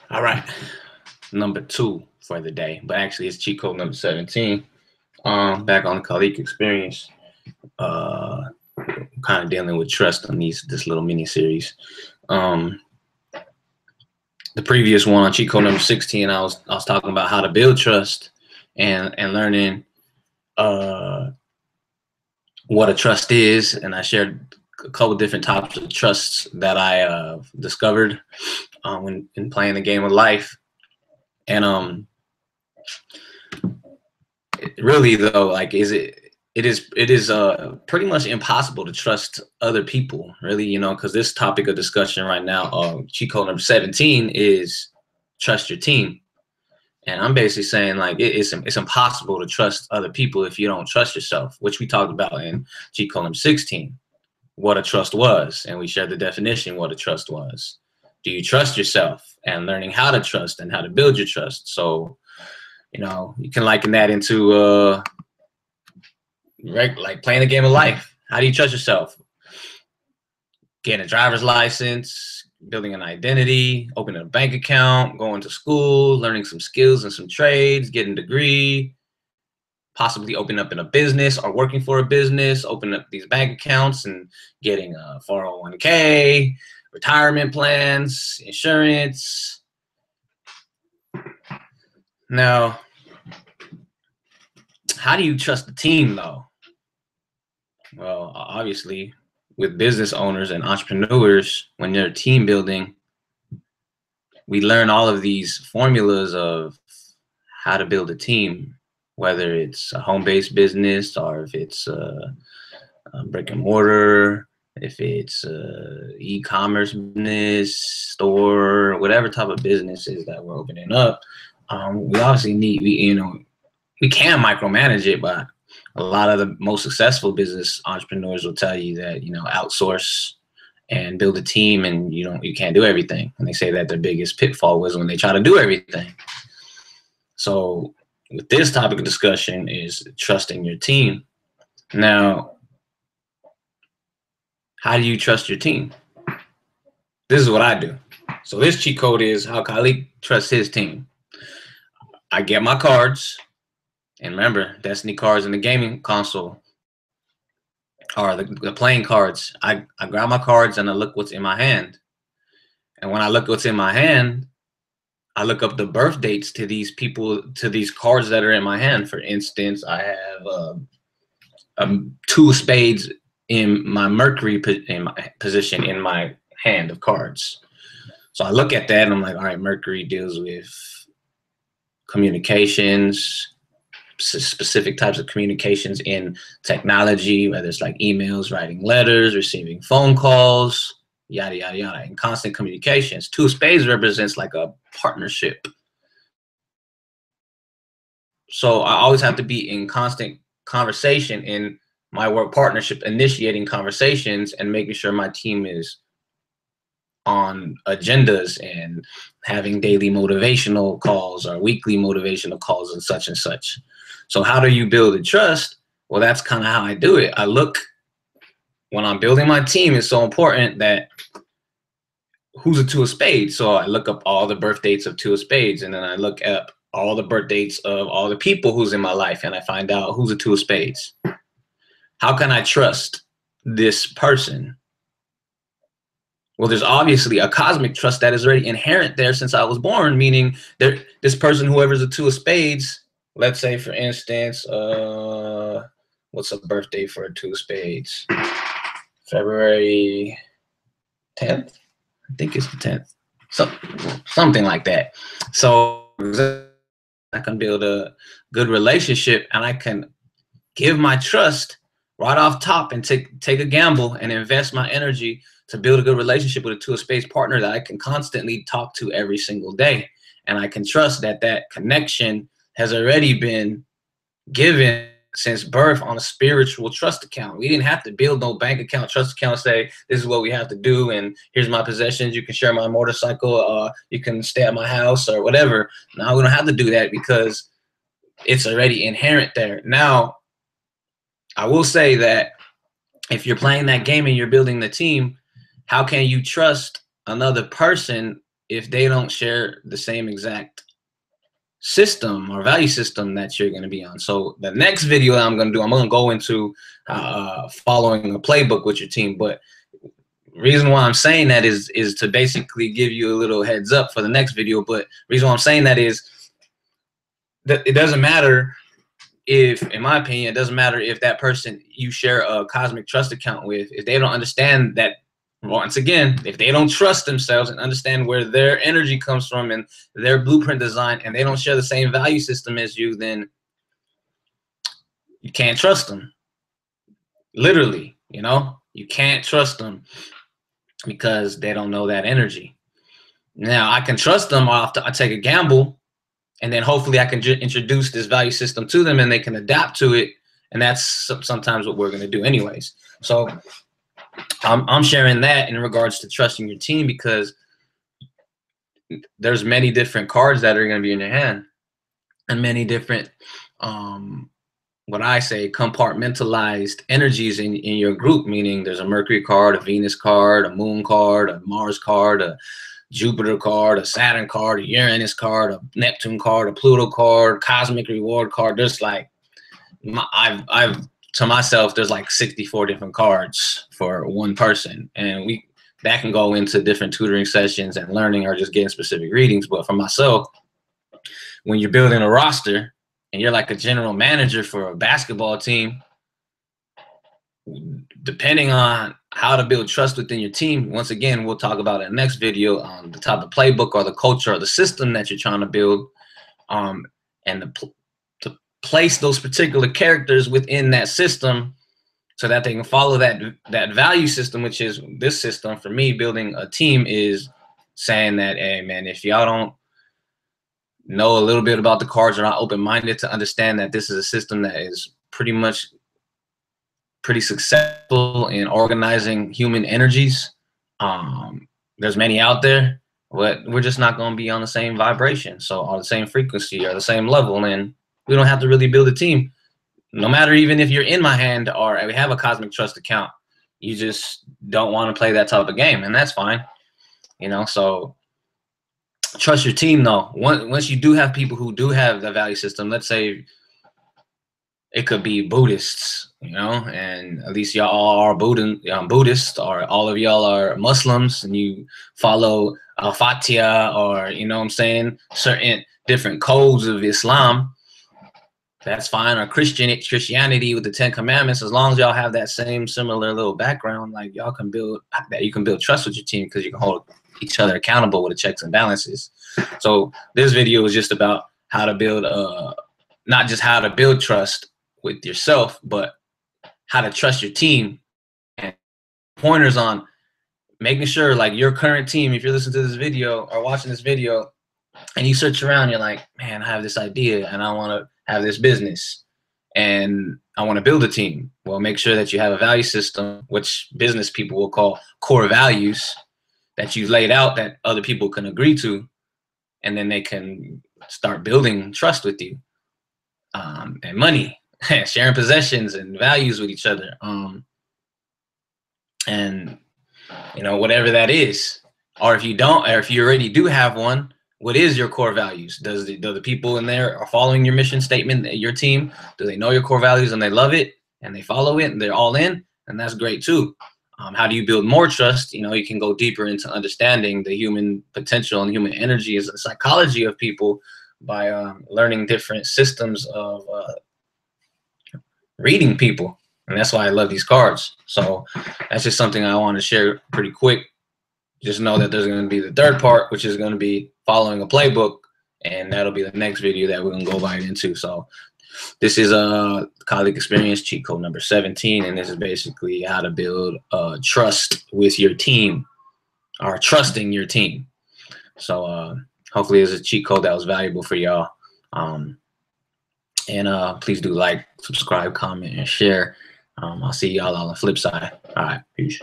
All right, number 2 for the day, but actually it's cheat code number 17. Back on the Kaliq Experience. Uh, kind of dealing with trust on this little mini series. Um, the previous one on cheat code number 16, I was talking about how to build trust and learning uh what a trust is, and I shared a couple different types of trusts that I discovered in playing the game of life. And really though, like, it is pretty much impossible to trust other people, really, because this topic of discussion right now, cheat code number 17, is trust your team. And I'm basically saying, like, it's impossible to trust other people if you don't trust yourself, which we talked about in cheat code number 16, what a trust was, and we shared the definition what a trust was. Do you trust yourself? And learning how to trust and how to build your trust. So, you can liken that into like playing the game of life. How do you trust yourself? Getting a driver's license, building an identity, opening a bank account, going to school, learning some skills and some trades, getting a degree, possibly opening up in a business or working for a business, opening up these bank accounts and getting a 401k, retirement plans, insurance. Now, how do you trust the team though? Well, obviously, with business owners and entrepreneurs, when they're team building, we learn all of these formulas of how to build a team, whether it's a home-based business or if it's a brick and mortar, if it's a e-commerce business, store, whatever type of businesses that we're opening up. We obviously we can micromanage it, but a lot of the most successful business entrepreneurs will tell you that, outsource and build a team, and you can't do everything. And they say that their biggest pitfall was when they try to do everything. So with this topic of discussion is trusting your team. Now, how do you trust your team? This is what I do. So this cheat code is how Kaliq trusts his team. I get my cards, and remember, Destiny cards in the gaming console are the playing cards. I grab my cards and I look what's in my hand. And when I look what's in my hand, I look up the birth dates to these people, to these cards that are in my hand. For instance, I have 2 of spades in my Mercury position in my hand of cards. So I look at that and I'm like, all right, Mercury deals with communications, specific types of communications in technology, whether it's like emails, writing letters, receiving phone calls, yada, yada, yada, and constant communications. 2 of spades represents like a partnership. So I always have to be in constant conversation in my work partnership, initiating conversations and making sure my team is on agendas and having daily motivational calls or weekly motivational calls and such and such. So how do you build a trust? Well, that's kind of how I do it. I look, when I'm building my team, it's so important that who's a 2 of spades. So I look up all the birth dates of 2 of spades, and then I look up all the birth dates of all the people who's in my life, and I find out who's a 2 of spades. How can I trust this person? Well, there's obviously a cosmic trust that is already inherent there since I was born, meaning this person, whoever's a 2 of spades, let's say, for instance, what's a birthday for a 2 of spades? February 10th? I think it's the 10th. So, something like that. So I can build a good relationship, and I can give my trust right off top and take a gamble and invest my energy to build a good relationship with a 2 of spades partner that I can constantly talk to every single day. And I can trust that that connection has already been given since birth on a spiritual trust account. We didn't have to build no bank account, trust account, say, this is what we have to do, and here's my possessions. You can share my motorcycle, you can stay at my house or whatever. Now we don't have to do that because it's already inherent there. Now, I will say that if you're playing that game and you're building the team, how can you trust another person if they don't share the same exact system or value system that you're going to be on. So the next video that I'm going to do, I'm going to go into following a playbook with your team. But reason why I'm saying that is to basically give you a little heads up for the next video. But reason why I'm saying that is that it doesn't matter if, in my opinion, it doesn't matter if that person you share a cosmic trust account with, if they don't understand that, once again, if they don't trust themselves and understand where their energy comes from and their blueprint design, and they don't share the same value system as you, then you can't trust them. Literally, you know, you can't trust them because they don't know that energy. Now, I can trust them. I take a gamble, and then hopefully I can introduce this value system to them and they can adapt to it. And that's sometimes what we're going to do anyways. So I'm sharing that in regards to trusting your team, because there's many different cards that are going to be in your hand, and many different, what I say, compartmentalized energies in your group, meaning there's a Mercury card, a Venus card, a Moon card, a Mars card, a Jupiter card, a Saturn card, a Uranus card, a Neptune card, a Pluto card, cosmic reward card. There's like, I've to myself, there's like 64 different cards for one person, and that can go into different tutoring sessions and learning or just getting specific readings. But for myself, when you're building a roster and you're like a general manager for a basketball team, depending on how to build trust within your team, once again, we'll talk about in the next video on the type of playbook or the culture or the system that you're trying to build, and to place those particular characters within that system so that they can follow that value system, which is this system. For me, building a team is saying that, hey man, if y'all don't know a little bit about the cards or not open-minded to understand that this is a system that is pretty successful in organizing human energies, there's many out there, but we're just not going to be on the same vibration, so on the same frequency or the same level, and we don't have to really build a team. No matter even if you're in my hand or we have a cosmic trust account, you just don't want to play that type of game, and that's fine, you know. So trust your team though. Once you do have people who do have the value system, let's say it could be Buddhists, you know, and at least y'all all are Buddhist, or all of y'all are Muslims and you follow Al-Fatiha, or, you know what I'm saying, certain different codes of Islam, that's fine. Or Christianity with the 10 Commandments, as long as y'all have that same similar little background, like y'all can build that, you can build trust with your team because you can hold each other accountable with the checks and balances. So this video is just about how to build not just how to build trust with yourself, but how to trust your team, and pointers on making sure, like, your current team, if you're listening to this video or watching this video and you search around, you're like, man, I have this idea and I want to have this business and I want to build a team. Well, make sure that you have a value system, which business people will call core values, that you've laid out that other people can agree to, and then they can start building trust with you, and money, sharing possessions and values with each other, and you know, whatever that is. Or if you don't, or if you already do have one, what is your core values? Do the people in there are following your mission statement, your team? Do they know your core values and they love it and they follow it and they're all in? And that's great too. How do you build more trust? You know, you can go deeper into understanding the human potential and human energy as a psychology of people by learning different systems of reading people. And that's why I love these cards. So that's just something I want to share pretty quick. Just know that there's going to be the third part, which is going to be following a playbook, and that'll be the next video that we're going to go right into. So this is a Kaliq Experience cheat code number 17, and this is basically how to build trust with your team, or trusting your team. So hopefully it's a cheat code that was valuable for y'all. And please do like, subscribe, comment, and share. I'll see y'all on the flip side. All right, peace.